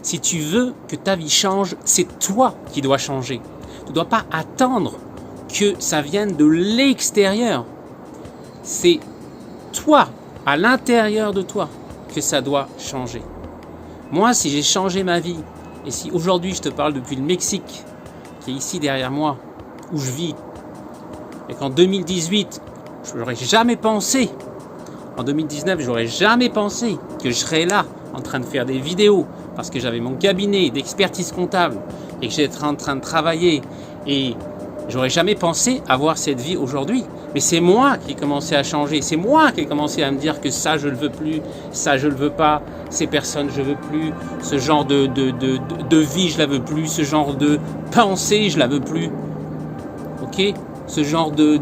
Si tu veux que ta vie change, c'est toi qui dois changer. Tu ne dois pas attendre que ça vienne de l'extérieur. C'est toi, à l'intérieur de toi, que ça doit changer. Moi, si j'ai changé ma vie, et si aujourd'hui je te parle depuis le Mexique, qui est ici derrière moi, où je vis, et qu'en 2018, je n'aurais jamais pensé, en 2019, j'aurais jamais pensé que je serais là, en train de faire des vidéos, parce que j'avais mon cabinet d'expertise comptable, et que j'étais en train de travailler, et j'aurais jamais pensé avoir cette vie aujourd'hui. Mais c'est moi qui ai commencé à changer, c'est moi qui ai commencé à me dire que ça je ne le veux plus, ça je ne le veux pas, ces personnes je ne veux plus, ce genre de vie je la veux plus, ce genre de pensée je la veux plus, ok, ce genre de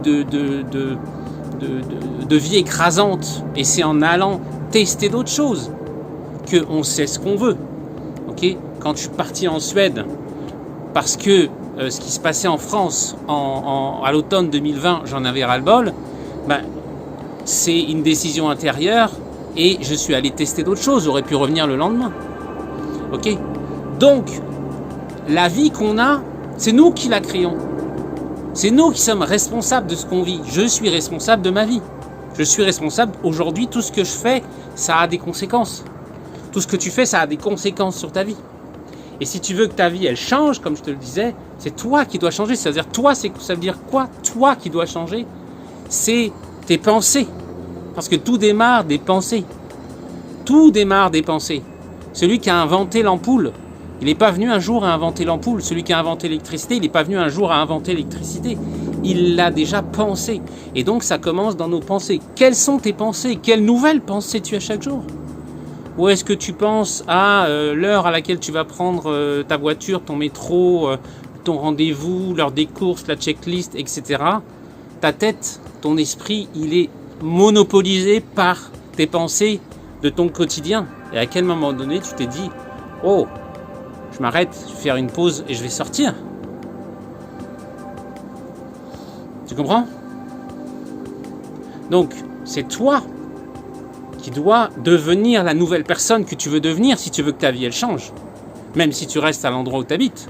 vie écrasante. Et c'est en allant tester d'autres choses qu'on sait ce qu'on veut, ok. Quand je suis parti en Suède, parce que ce qui se passait en France à l'automne 2020, j'en avais ras-le-bol, c'est une décision intérieure et je suis allé tester d'autres choses, j'aurais pu revenir le lendemain. Ok. Donc, la vie qu'on a, c'est nous qui la créons. C'est nous qui sommes responsables de ce qu'on vit. Je suis responsable de ma vie. Je suis responsable. Aujourd'hui, tout ce que je fais, ça a des conséquences. Tout ce que tu fais, ça a des conséquences sur ta vie. Et si tu veux que ta vie, elle change, comme je te le disais, c'est toi qui dois changer. C'est-à-dire, ça veut dire quoi? Toi qui dois changer, c'est tes pensées. Parce que tout démarre des pensées. Tout démarre des pensées. Celui qui a inventé l'ampoule, il n'est pas venu un jour à inventer l'ampoule. Celui qui a inventé l'électricité, il n'est pas venu un jour à inventer l'électricité. Il l'a déjà pensé. Et donc, ça commence dans nos pensées. Quelles sont tes pensées? Quelles nouvelles pensées tu as chaque jour? Ou est-ce que tu penses à l'heure à laquelle tu vas prendre ta voiture, ton métro, ton rendez-vous, l'heure des courses, la checklist, etc. Ta tête, ton esprit, il est monopolisé par tes pensées de ton quotidien. Et à quel moment donné, tu t'es dit « Oh, je m'arrête, je vais faire une pause et je vais sortir ». Tu comprends? Donc, c'est toi qui dois devenir la nouvelle personne que tu veux devenir si tu veux que ta vie, elle change. Même si tu restes à l'endroit où tu habites.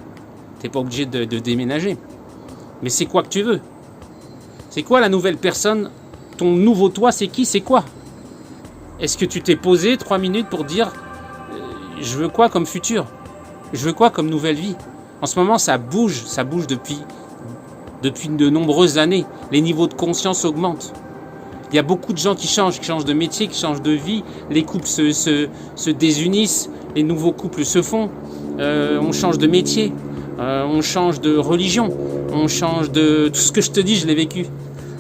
Tu n'es pas obligé de déménager. Mais c'est quoi que tu veux? C'est quoi la nouvelle personne? Ton nouveau toi, c'est qui? C'est quoi? Est-ce que tu t'es posé 3 minutes pour dire je veux quoi comme futur? Je veux quoi comme nouvelle vie? En ce moment, ça bouge depuis de nombreuses années. Les niveaux de conscience augmentent. Il y a beaucoup de gens qui changent de métier, qui changent de vie. Les couples se désunissent, les nouveaux couples se font. On change de métier, on change de religion, on change de... Tout ce que je te dis, je l'ai vécu.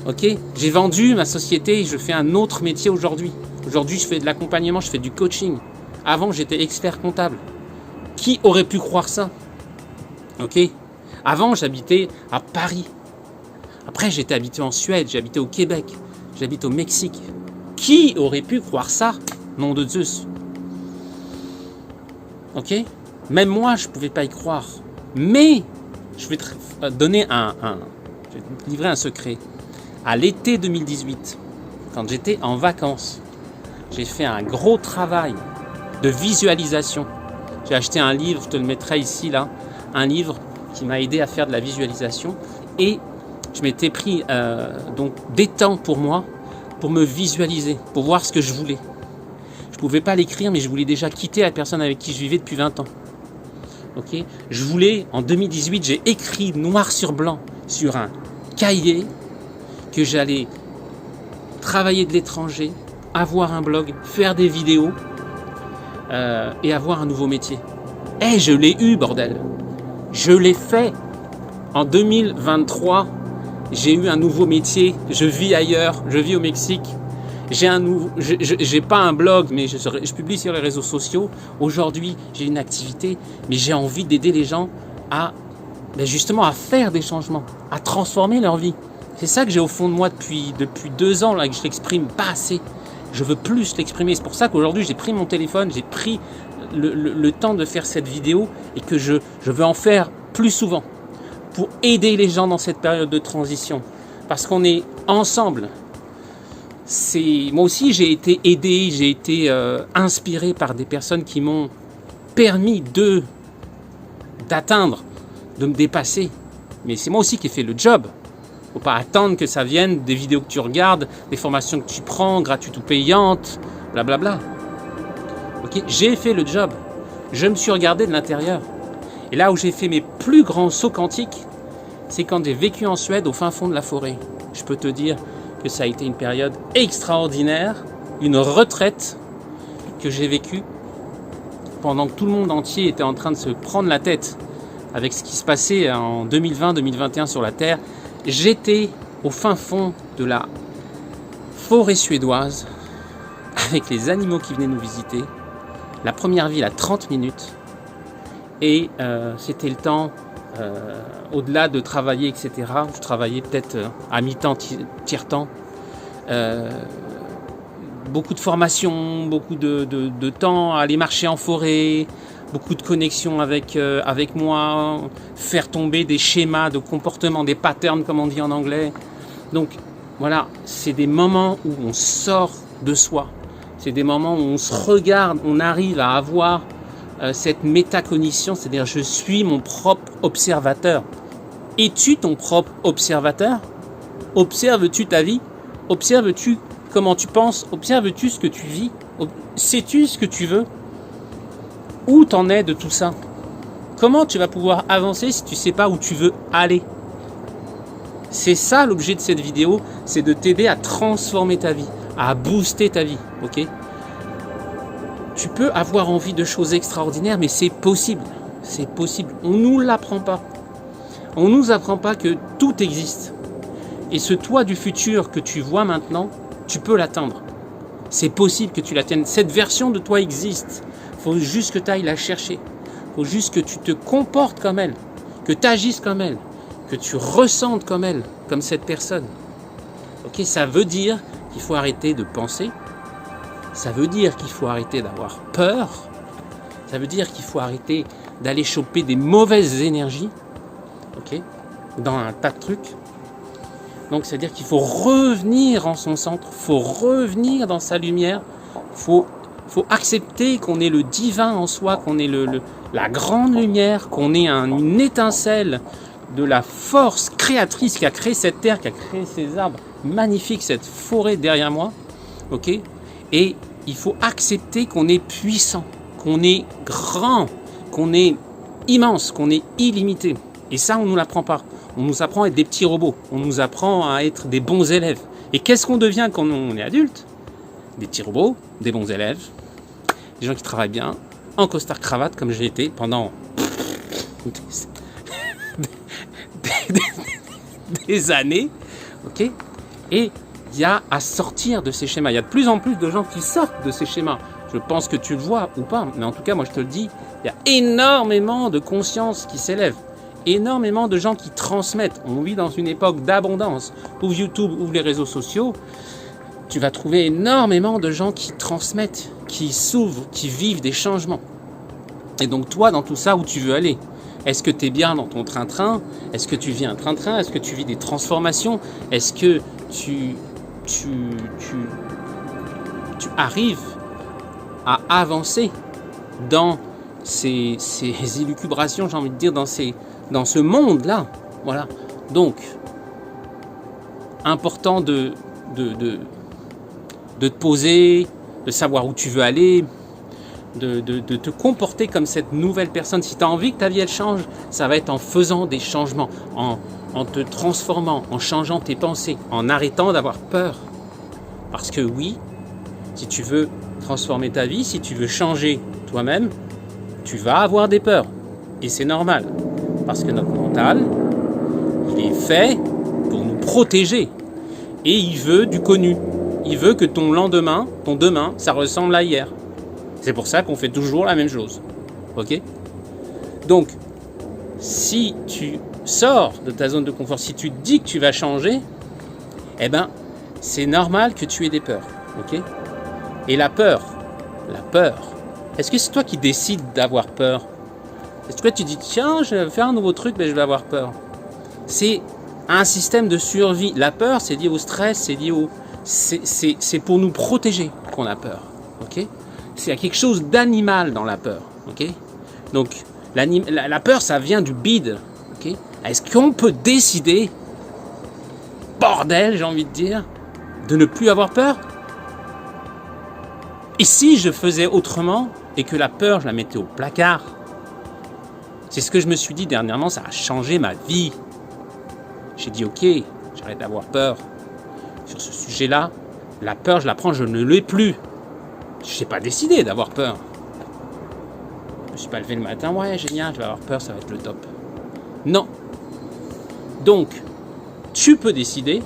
Ok? J'ai vendu ma société, je fais un autre métier aujourd'hui. Aujourd'hui, je fais de l'accompagnement, je fais du coaching. Avant, j'étais expert comptable. Qui aurait pu croire ça? Ok? Avant, j'habitais à Paris. Après, j'étais habité en Suède, j'ai habité au Québec. J'habite au Mexique. Qui aurait pu croire ça? Nom de Zeus. Ok? Même moi, je ne pouvais pas y croire. Mais, je vais te donner je vais te livrer un secret. À l'été 2018, quand j'étais en vacances, j'ai fait un gros travail de visualisation. J'ai acheté un livre, je te le mettrai ici, là. Un livre qui m'a aidé à faire de la visualisation. Et je m'étais pris donc des temps pour moi, pour me visualiser, pour voir ce que je voulais. Je ne pouvais pas l'écrire, mais je voulais déjà quitter la personne avec qui je vivais depuis 20 ans. Okay? Je voulais, en 2018, j'ai écrit noir sur blanc sur un cahier que j'allais travailler de l'étranger, avoir un blog, faire des vidéos et avoir un nouveau métier. Et je l'ai eu, bordel. Je l'ai fait. En 2023, j'ai eu un nouveau métier. Je vis ailleurs. Je vis au Mexique. J'ai pas un blog, mais je publie sur les réseaux sociaux. Aujourd'hui, j'ai une activité, mais j'ai envie d'aider les gens justement à faire des changements, à transformer leur vie. C'est ça que j'ai au fond de moi depuis 2 ans, là, que je l'exprime pas assez. Je veux plus l'exprimer. C'est pour ça qu'aujourd'hui, j'ai pris mon téléphone, j'ai pris le temps de faire cette vidéo et que je veux en faire plus souvent pour aider les gens dans cette période de transition. Parce qu'on est ensemble. Moi aussi, j'ai été aidé, j'ai été inspiré par des personnes qui m'ont permis d'atteindre, de me dépasser. Mais c'est moi aussi qui ai fait le job. Faut pas attendre que ça vienne des vidéos que tu regardes, des formations que tu prends, gratuites ou payantes, blablabla. Ok, j'ai fait le job. Je me suis regardé de l'intérieur. Et là où j'ai fait mes plus grands sauts quantiques, c'est quand j'ai vécu en Suède au fin fond de la forêt. Je peux te dire que ça a été une période extraordinaire, une retraite que j'ai vécue pendant que tout le monde entier était en train de se prendre la tête avec ce qui se passait en 2020-2021 sur la Terre. J'étais au fin fond de la forêt suédoise avec les animaux qui venaient nous visiter. La première ville à 30 minutes. Et c'était le temps, au-delà de travailler, etc. Je travaillais peut-être à mi-temps, tiers-temps. Beaucoup de formations, beaucoup de temps à aller marcher en forêt, beaucoup de connexions avec moi, faire tomber des schémas de comportement, des patterns comme on dit en anglais. Donc voilà, c'est des moments où on sort de soi. C'est des moments où on se regarde, on arrive à avoir cette métacognition, c'est-à-dire je suis mon propre observateur. Es-tu ton propre observateur? Observes-tu ta vie? Observes-tu comment tu penses? Observes-tu ce que tu vis? Sais-tu ce que tu veux? Où t'en es de tout ça? Comment tu vas pouvoir avancer si tu ne sais pas où tu veux aller? C'est ça l'objet de cette vidéo, c'est de t'aider à transformer ta vie, à booster ta vie, ok? Tu peux avoir envie de choses extraordinaires, mais c'est possible. C'est possible. On ne nous l'apprend pas. On ne nous apprend pas que tout existe. Et ce toi du futur que tu vois maintenant, tu peux l'atteindre. C'est possible que tu l'atteignes. Cette version de toi existe. Il faut juste que tu ailles la chercher. Il faut juste que tu te comportes comme elle, que tu agisses comme elle, que tu ressentes comme elle, comme cette personne. Ok, ça veut dire qu'il faut arrêter de penser. Ça veut dire qu'il faut arrêter d'avoir peur. Ça veut dire qu'il faut arrêter d'aller choper des mauvaises énergies, ok, dans un tas de trucs. Donc, c'est-à-dire qu'il faut revenir en son centre, il faut revenir dans sa lumière, il faut accepter qu'on est le divin en soi, qu'on est la grande lumière, qu'on est une étincelle de la force créatrice qui a créé cette terre, qui a créé ces arbres magnifiques, cette forêt derrière moi, ok. Et il faut accepter qu'on est puissant, qu'on est grand, qu'on est immense, qu'on est illimité. Et ça, on ne nous l'apprend pas. On nous apprend à être des petits robots. On nous apprend à être des bons élèves. Et qu'est-ce qu'on devient quand on est adulte? Des petits robots, des bons élèves, des gens qui travaillent bien, en costard-cravate comme j'ai été pendant des années. Ok? Et il y a à sortir de ces schémas. Il y a de plus en plus de gens qui sortent de ces schémas. Je pense que tu le vois ou pas, mais en tout cas, moi je te le dis, il y a énormément de conscience qui s'élève. Énormément de gens qui transmettent. On vit dans une époque d'abondance. Ouvre YouTube, ouvre les réseaux sociaux. Tu vas trouver énormément de gens qui transmettent, qui s'ouvrent, qui vivent des changements. Et donc toi, dans tout ça, où tu veux aller? Est-ce que tu es bien dans ton train-train? Est-ce que tu vis un train-train? Est-ce que tu vis des transformations? Est-ce que tu arrives à avancer dans ces élucubrations, j'ai envie de dire, dans ce monde-là? Voilà. Donc, important de te poser, de savoir où tu veux aller, de te comporter comme cette nouvelle personne. Si tu as envie que ta vie elle change, ça va être en faisant des changements, en te transformant, en changeant tes pensées, en arrêtant d'avoir peur. Parce que oui, si tu veux transformer ta vie, si tu veux changer toi-même, tu vas avoir des peurs. Et c'est normal. Parce que notre mental, il est fait pour nous protéger. Et il veut du connu. Il veut que ton lendemain, ton demain, ça ressemble à hier. C'est pour ça qu'on fait toujours la même chose. Ok? Donc, si tu sors de ta zone de confort, si tu te dis que tu vas changer, eh ben, c'est normal que tu aies des peurs. Ok? Et la peur, est-ce que c'est toi qui décides d'avoir peur? Est-ce que tu dis, tiens, je vais faire un nouveau truc, mais je vais avoir peur? C'est un système de survie. La peur, c'est lié au stress, c'est lié au... C'est pour nous protéger qu'on a peur. Ok? Il y a quelque chose d'animal dans la peur. Ok? Donc, la peur, ça vient du bide. Okay. Est-ce qu'on peut décider, bordel, j'ai envie de dire, de ne plus avoir peur? Et si je faisais autrement et que la peur, je la mettais au placard? C'est ce que je me suis dit dernièrement, ça a changé ma vie. J'ai dit, ok, j'arrête d'avoir peur. Sur ce sujet-là, la peur, je la prends, je ne l'ai plus. Je n'ai pas décidé d'avoir peur. Je ne me suis pas levé le matin, ouais, génial, je vais avoir peur, ça va être le top. Non. Donc, tu peux décider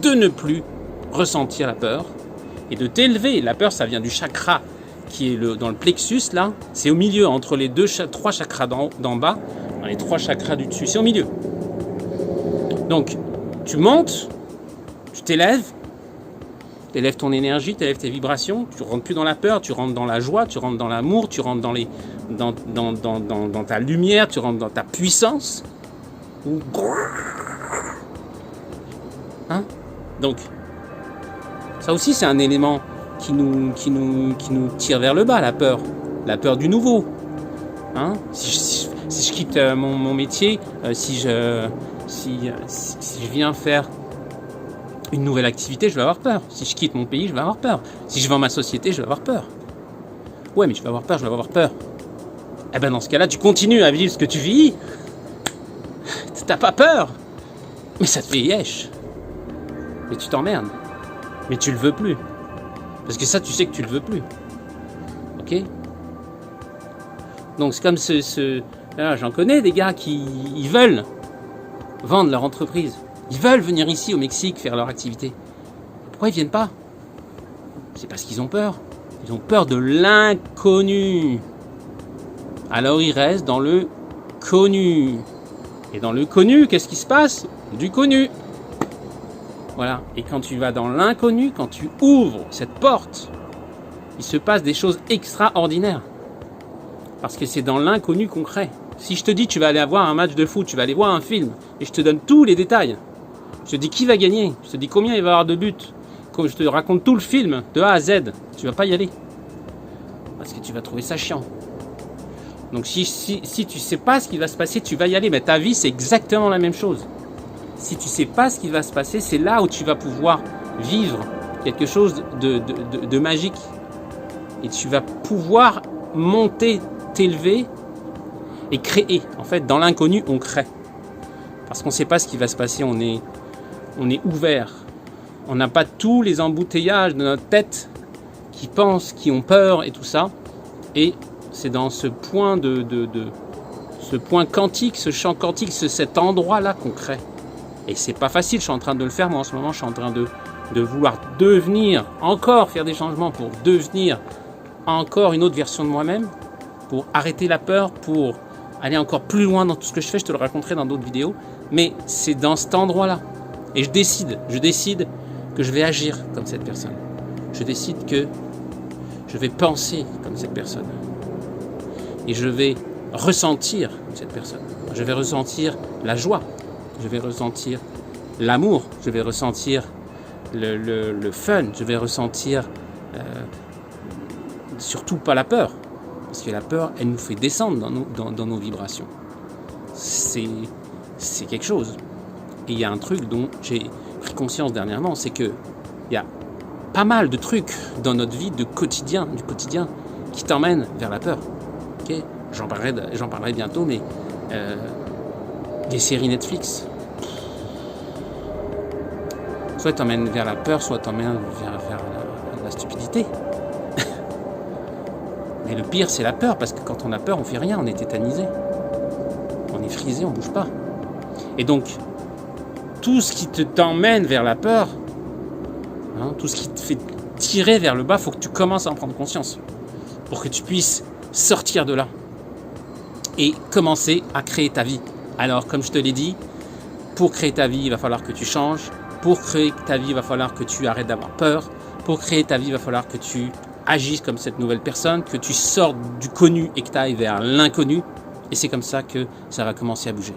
de ne plus ressentir la peur et de t'élever. La peur, ça vient du chakra qui est dans le plexus, là. C'est au milieu, entre les trois chakras d'en bas, dans les 3 chakras du dessus. C'est au milieu. Donc, tu montes, tu t'élèves ton énergie, tu élèves tes vibrations, tu rentres plus dans la peur, tu rentres dans la joie, tu rentres dans l'amour, tu rentres dans ta lumière, tu rentres dans ta puissance. Hein? Donc, ça aussi c'est un élément qui nous tire vers le bas, la peur du nouveau. Hein? Si je quitte mon métier, si je viens faire une nouvelle activité, je vais avoir peur. Si je quitte mon pays, je vais avoir peur. Si je vends ma société, je vais avoir peur. Ouais, mais je vais avoir peur. Eh ben dans ce cas-là, tu continues à vivre ce que tu vis. T'as pas peur. Mais ça te fait yesh. Mais tu t'emmerdes. Mais tu le veux plus. Parce que ça, tu sais que tu le veux plus. Ok? Donc c'est comme là, j'en connais des gars qui ils veulent vendre leur entreprise. Ils veulent venir ici au Mexique faire leur activité. Pourquoi ils viennent pas? C'est parce qu'ils ont peur. Ils ont peur de l'inconnu. Alors ils restent dans le connu. Et dans le connu, qu'est-ce qui se passe? Du connu. Voilà. Et quand tu vas dans l'inconnu, quand tu ouvres cette porte, il se passe des choses extraordinaires. Parce que c'est dans l'inconnu qu'on crée. Si je te dis tu vas aller voir un match de foot, tu vas aller voir un film, et je te donne tous les détails. Je te dis qui va gagner, je te dis combien il va y avoir de buts, je te raconte tout le film de A à Z, tu vas pas y aller. Parce que tu vas trouver ça chiant. Donc si tu sais pas ce qui va se passer, tu vas y aller. Mais ta vie, c'est exactement la même chose. Si tu sais pas ce qui va se passer, c'est là où tu vas pouvoir vivre quelque chose de magique. Et tu vas pouvoir monter, t'élever et créer. En fait, dans l'inconnu, on crée. Parce qu'on ne sait pas ce qui va se passer, on est ouvert. On n'a pas tous les embouteillages de notre tête qui pensent, qui ont peur et tout ça. Et c'est dans ce point ce point quantique, ce champ quantique, cet endroit-là qu'on crée. Et c'est pas facile, je suis en train de le faire, moi en ce moment, je suis en train de vouloir devenir, encore faire des changements pour devenir encore une autre version de moi-même, pour arrêter la peur, pour aller encore plus loin dans tout ce que je fais, je te le raconterai dans d'autres vidéos, mais c'est dans cet endroit-là. Et je décide que je vais agir comme cette personne. Je décide que je vais penser comme cette personne. Et je vais ressentir comme cette personne. Je vais ressentir la joie. Je vais ressentir l'amour. Je vais ressentir le fun. Je vais ressentir surtout pas la peur. Parce que la peur, elle nous fait descendre dans nos vibrations. C'est quelque chose. Et il y a un truc dont j'ai pris conscience dernièrement, c'est que il y a pas mal de trucs dans notre vie du quotidien, qui t'emmènent vers la peur. Okay, j'en parlerai bientôt, mais des séries Netflix, soit t'emmènent vers la peur, soit t'emmènent vers la stupidité. Mais le pire, c'est la peur, parce que quand on a peur, on fait rien, on est tétanisé. On est frisé, on bouge pas. Et donc, tout ce qui t'emmène vers la peur, hein, tout ce qui te fait tirer vers le bas, il faut que tu commences à en prendre conscience. Pour que tu puisses sortir de là. Et commencer à créer ta vie. Alors, comme je te l'ai dit, pour créer ta vie, il va falloir que tu changes. Pour créer ta vie, il va falloir que tu arrêtes d'avoir peur. Pour créer ta vie, il va falloir que tu agisses comme cette nouvelle personne, que tu sortes du connu et que tu ailles vers l'inconnu. Et c'est comme ça que ça va commencer à bouger.